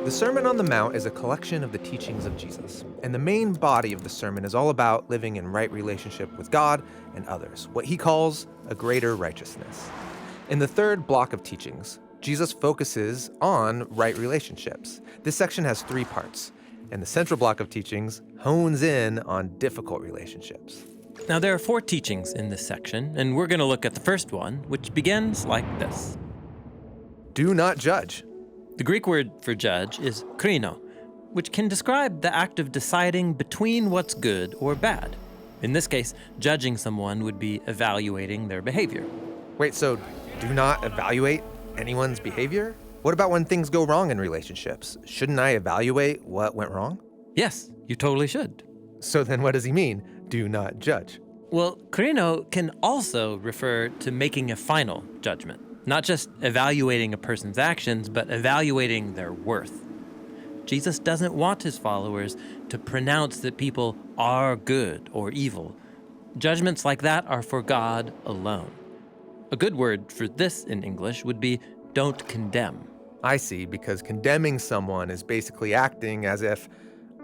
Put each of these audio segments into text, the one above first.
The Sermon on the Mount is a collection of the teachings of Jesus, and the main body of the sermon is all about living in right relationship with God and others, what he calls a greater righteousness. In the third block of teachings, Jesus focuses on right relationships. This section has three parts, and the central block of teachings hones in on difficult relationships. Now, there are four teachings in this section, and we're going to look at the first one, which begins like this. Do not judge. The Greek word for judge is krino, which can describe the act of deciding between what's good or bad. In this case, judging someone would be evaluating their behavior. Wait, so do not evaluate anyone's behavior? What about when things go wrong in relationships? Shouldn't I evaluate what went wrong? Yes, you totally should. So then what does he mean? Do not judge. Well, krino can also refer to making a final judgment. Not just evaluating a person's actions, but evaluating their worth. Jesus doesn't want his followers to pronounce that people are good or evil. Judgments like that are for God alone. A good word for this in English would be don't condemn. I see, because condemning someone is basically acting as if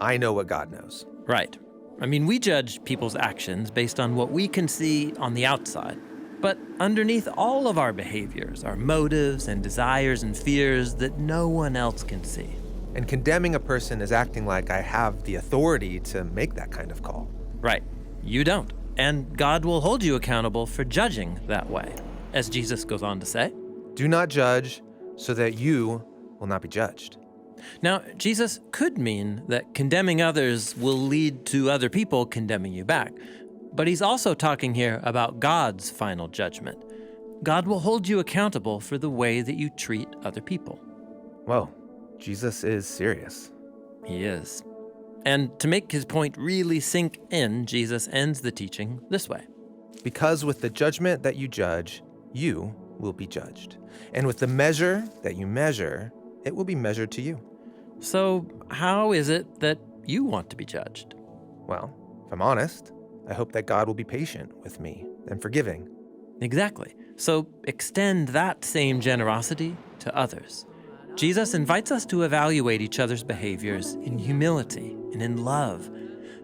I know what God knows. Right. I mean, we judge people's actions based on what we can see on the outside. But underneath all of our behaviors are motives and desires and fears that no one else can see. And condemning a person is acting like I have the authority to make that kind of call. Right. You don't. And God will hold you accountable for judging that way. As Jesus goes on to say, do not judge so that you will not be judged. Now, Jesus could mean that condemning others will lead to other people condemning you back. But he's also talking here about God's final judgment. God will hold you accountable for the way that you treat other people. Whoa, Jesus is serious. He is. And to make his point really sink in, Jesus ends the teaching this way. Because with the judgment that you judge, you will be judged. And with the measure that you measure, it will be measured to you. So how is it that you want to be judged? Well, if I'm honest, I hope that God will be patient with me and forgiving. Exactly. So extend that same generosity to others. Jesus invites us to evaluate each other's behaviors in humility and in love,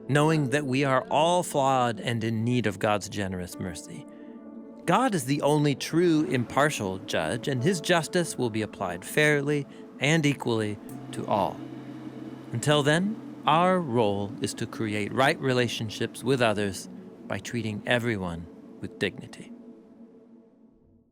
knowing that we are all flawed and in need of God's generous mercy. God is the only true impartial judge, and his justice will be applied fairly and equally to all. Until then, our role is to create right relationships with others by treating everyone with dignity.